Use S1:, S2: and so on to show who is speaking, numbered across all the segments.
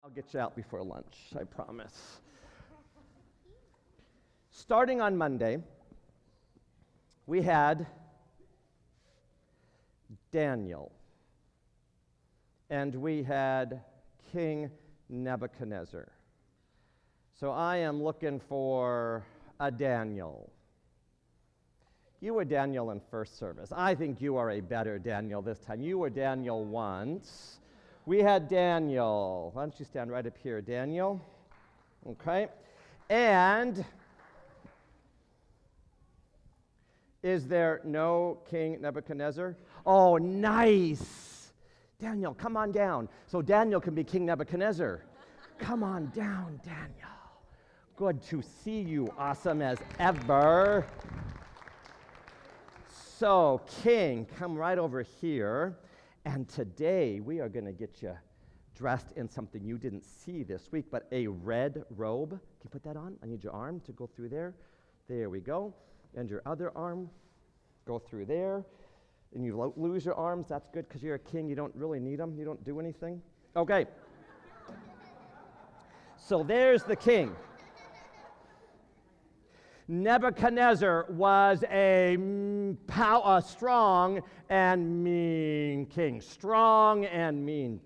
S1: I'll get you out before lunch, I promise. Starting on Monday, we had Daniel, and we had King Nebuchadnezzar. So I am looking for a Daniel. You were Daniel in first service. I think you are a better Daniel this time. You were Daniel once. We had Daniel. Why don't you stand right up here, Daniel? Okay. And is there no King Nebuchadnezzar? Oh, nice. Daniel, come on down so Daniel can be King Nebuchadnezzar. Come on down, Daniel. Good to see you, awesome as ever. So, King, come right over here. And today we are going to get you dressed in something you didn't see this week, but a red robe. Can you put that on? I need your arm to go through there. There we go. And your other arm, go through there. And you lose your arms. That's good because you're a king. You don't really need them. You don't do anything. Okay. So there's the king. Nebuchadnezzar was a strong and mean king. Strong and mean.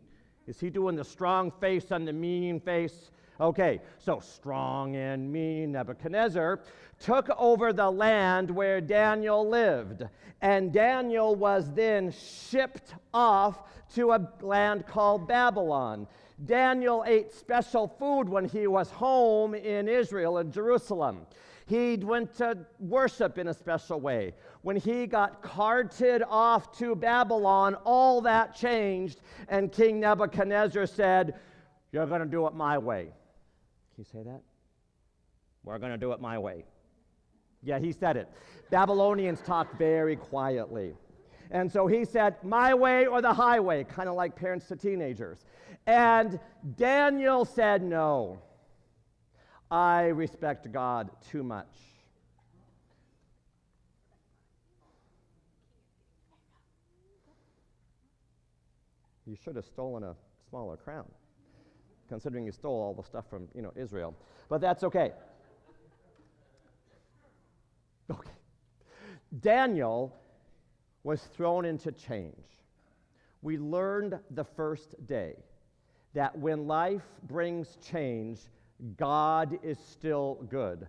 S1: Is he doing the strong face and the mean face? Okay, so strong and mean Nebuchadnezzar took over the land where Daniel lived. And Daniel was then shipped off to a land called Babylon. Daniel ate special food when he was home in Israel, in Jerusalem. He went to worship in a special way. When he got carted off to Babylon, all that changed, and King Nebuchadnezzar said, "You're going to do it my way." Can you say that? We're going to do it my way. Yeah, he said it. Babylonians talk very quietly. And so he said, "My way or the highway," kind of like parents to teenagers. And Daniel said, "No. I respect God too much." You should have stolen a smaller crown, considering you stole all the stuff from, Israel. But that's okay. Okay. Daniel was thrown into change. We learned the first day that when life brings change, God is still good.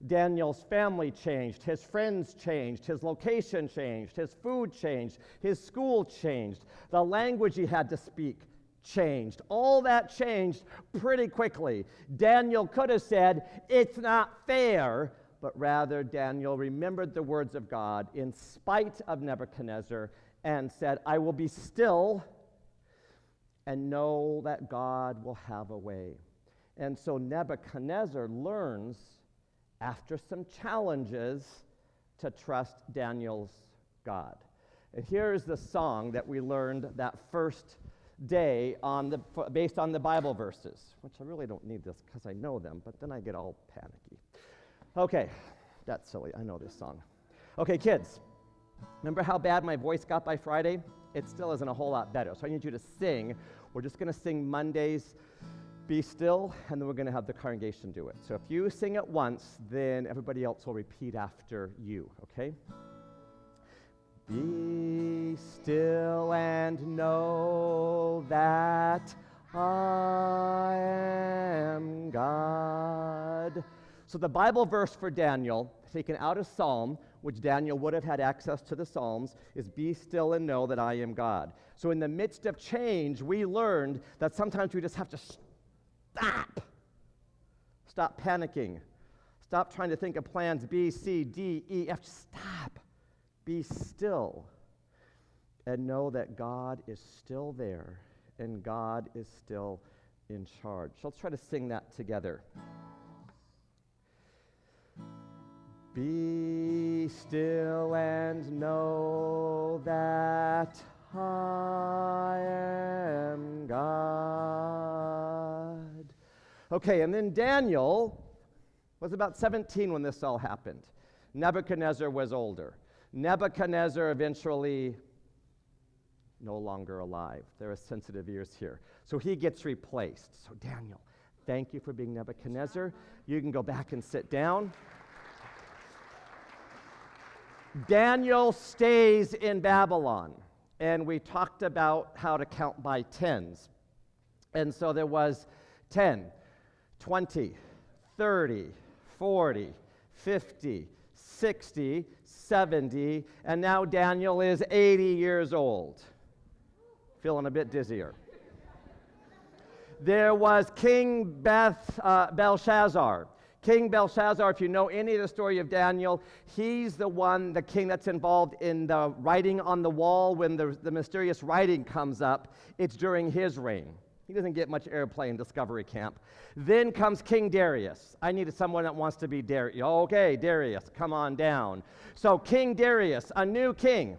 S1: Daniel's family changed, his friends changed, his location changed, his food changed, his school changed, the language he had to speak changed. All that changed pretty quickly. Daniel could have said, "It's not fair," but rather Daniel remembered the words of God in spite of Nebuchadnezzar and said, "I will be still and know that God will have a way." And so Nebuchadnezzar learns, after some challenges, to trust Daniel's God. And here's the song that we learned that first day based on the Bible verses, which I really don't need this because I know them, but then I get all panicky. Okay, that's silly. I know this song. Okay, kids, remember how bad my voice got by Friday? It still isn't a whole lot better. So I need you to sing. We're just going to sing Mondays, "Be Still," and then we're going to have the congregation do it. So if you sing it once, then everybody else will repeat after you, okay? Be still and know that I am God. So the Bible verse for Daniel, taken out of Psalm, which Daniel would have had access to the Psalms, is "Be still and know that I am God." So in the midst of change, we learned that sometimes we just have to Stop panicking. Stop trying to think of plans B, C, D, E, F. Stop. Be still and know that God is still there and God is still in charge. So let's try to sing that together. Be still and know that I am God. Okay, and then Daniel was about 17 when this all happened. Nebuchadnezzar was older. Nebuchadnezzar eventually no longer alive. There are sensitive ears here. So he gets replaced. So Daniel, thank you for being Nebuchadnezzar. You can go back and sit down. Daniel stays in Babylon, and we talked about how to count by tens. And so there was 10, 20, 30, 40, 50, 60, 70, and now Daniel is 80 years old. Feeling a bit dizzier. There was King Belshazzar. King Belshazzar, if you know any of the story of Daniel, he's the king that's involved in the writing on the wall. When the mysterious writing comes up, it's during his reign. He doesn't get much airplay in Discovery Camp. Then comes King Darius. I needed someone that wants to be Darius. Okay, Darius, come on down. So King Darius, a new king.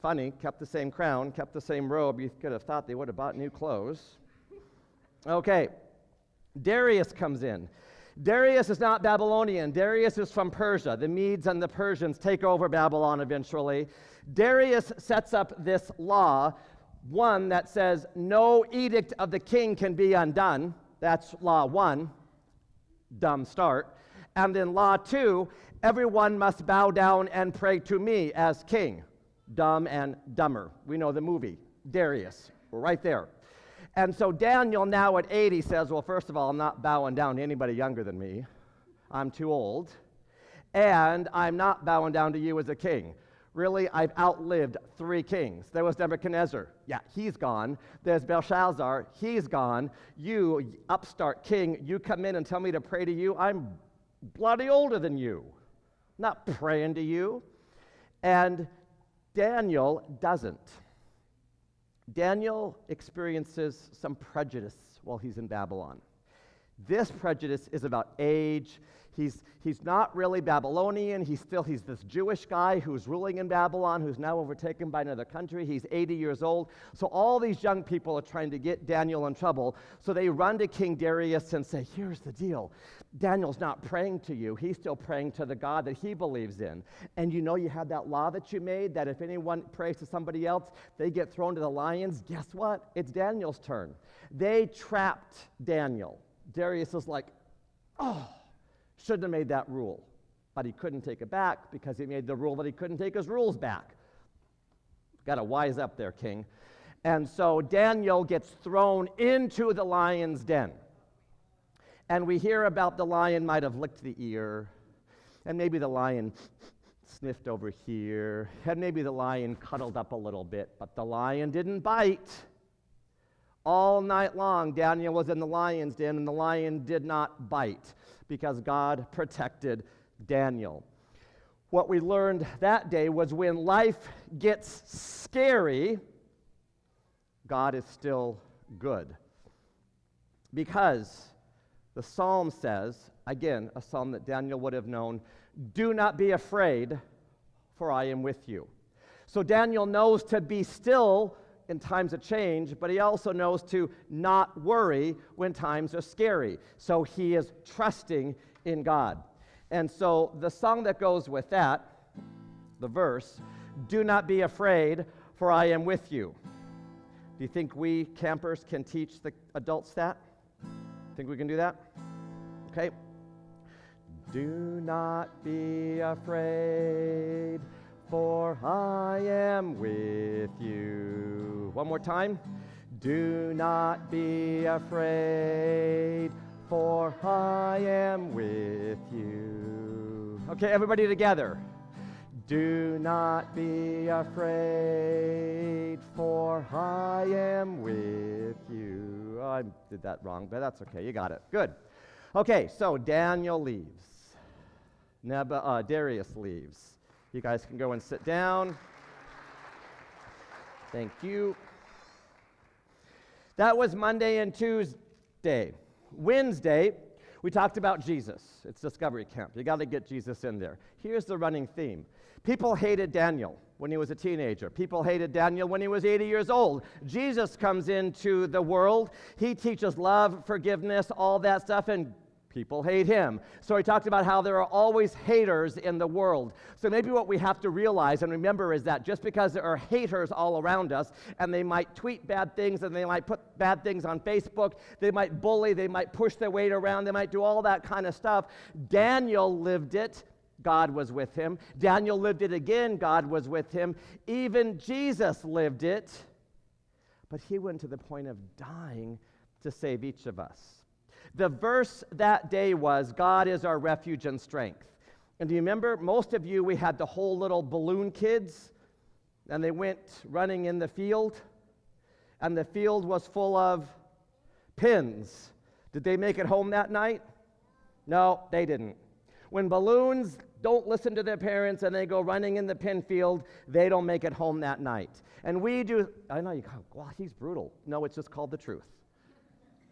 S1: Funny, kept the same crown, kept the same robe. You could have thought they would have bought new clothes. Okay, Darius comes in. Darius is not Babylonian. Darius is from Persia. The Medes and the Persians take over Babylon eventually. Darius sets up this law, one that says no edict of the king can be undone. That's law 1, dumb start. And then law 2, everyone must bow down and pray to me as king. Dumb and dumber. We know the movie, Darius. We're right there. And so Daniel, now at 80, says, well, first of all, I'm not bowing down to anybody younger than me. I'm too old. And I'm not bowing down to you as a king. Really, I've outlived 3 kings. There was Nebuchadnezzar. Yeah, he's gone. There's Belshazzar. He's gone. You, upstart king, you come in and tell me to pray to you. I'm bloody older than you. Not praying to you. And Daniel doesn't. Daniel experiences some prejudice while he's in Babylon. This prejudice is about age. He's not really Babylonian. He's this Jewish guy who's ruling in Babylon, who's now overtaken by another country. He's 80 years old. So all these young people are trying to get Daniel in trouble. So they run to King Darius and say, here's the deal. Daniel's not praying to you. He's still praying to the God that he believes in. And you know you had that law that you made that if anyone prays to somebody else, they get thrown to the lions. Guess what? It's Daniel's turn. They trapped Daniel. Darius is like, oh, shouldn't have made that rule. But he couldn't take it back because he made the rule that he couldn't take his rules back. Got to wise up there, king. And so Daniel gets thrown into the lion's den. And we hear about the lion might have licked the ear, and maybe the lion sniffed over here, and maybe the lion cuddled up a little bit, but the lion didn't bite. All night long, Daniel was in the lion's den, and the lion did not bite because God protected Daniel. What we learned that day was when life gets scary, God is still good. Because the psalm says, again, a psalm that Daniel would have known, do not be afraid, for I am with you. So Daniel knows to be still in times of change, but he also knows to not worry when times are scary. So he is trusting in God. And so the song that goes with that, the verse, do not be afraid, for I am with you. Do you think we campers can teach the adults that? Think we can do that? Okay. Do not be afraid, for I am with you. One more time. Do not be afraid, for I am with you. Okay, everybody together. Do not be afraid, for I am with you. Oh, I did that wrong, but that's okay. You got it. Good. Okay, so Daniel leaves. Darius leaves. You guys can go and sit down. Thank you. That was Monday and Tuesday. Wednesday, we talked about Jesus. It's Discovery Camp. You got to get Jesus in there. Here's the running theme. People hated Daniel when he was a teenager. People hated Daniel when he was 80 years old. Jesus comes into the world. He teaches love, forgiveness, all that stuff, and People hate him. So he talked about how there are always haters in the world. So maybe what we have to realize and remember is that just because there are haters all around us, and they might tweet bad things, and they might put bad things on Facebook, they might bully, they might push their weight around, they might do all that kind of stuff. Daniel lived it. God was with him. Daniel lived it again. God was with him. Even Jesus lived it. But he went to the point of dying to save each of us. The verse that day was, God is our refuge and strength. And do you remember, most of you, we had the whole little balloon kids, and they went running in the field, and the field was full of pins. Did they make it home that night? No, they didn't. When balloons don't listen to their parents and they go running in the pin field, they don't make it home that night. And we do, I know you go, wow, he's brutal. No, it's just called the truth.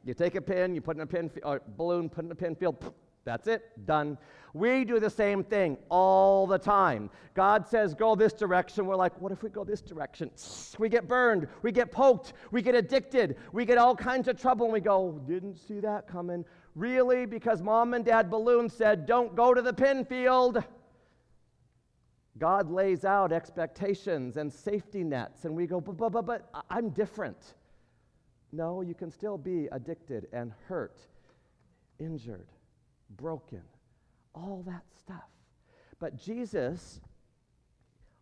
S1: You take a pin, you put in a pin, or balloon, put in a pin field, that's it, done. We do the same thing all the time. God says, go this direction. We're like, what if we go this direction? We get burned, we get poked, we get addicted, we get all kinds of trouble, and we go, didn't see that coming. Really? Because Mom and Dad Balloon said, don't go to the pin field. God lays out expectations and safety nets, and we go, but I'm different. No, you can still be addicted and hurt, injured, broken, all that stuff. But Jesus,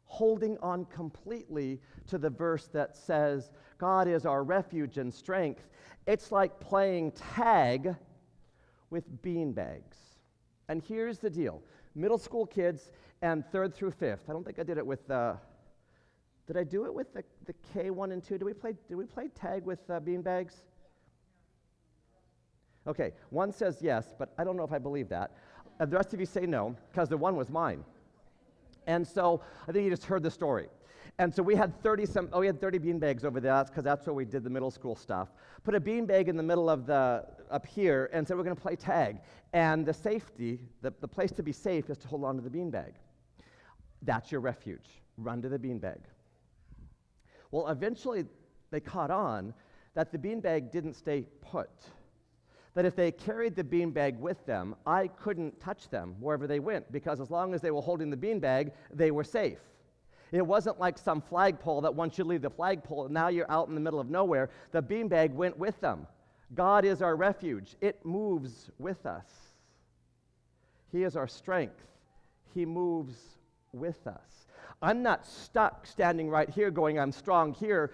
S1: holding on completely to the verse that says, God is our refuge and strength, it's like playing tag with beanbags. And here's the deal. Middle school kids and 3rd through 5th. I don't think I did it with did I do it with the K1 and 2? Did we play tag with beanbags? Okay, one says yes, but I don't know if I believe that. The rest of you say no, because the one was mine. And so I think you just heard the story. And so we had 30 beanbags over there, because that's where we did the middle school stuff. Put a beanbag in the middle of up here, and said we're going to play tag. And the safety, the place to be safe is to hold on to the beanbag. That's your refuge. Run to the beanbag. Well, eventually they caught on that the beanbag didn't stay put. That if they carried the beanbag with them, I couldn't touch them wherever they went, because as long as they were holding the beanbag, they were safe. It wasn't like some flagpole that once you leave the flagpole, now you're out in the middle of nowhere. The beanbag went with them. God is our refuge. It moves with us. He is our strength. He moves with us. I'm not stuck standing right here going, I'm strong here,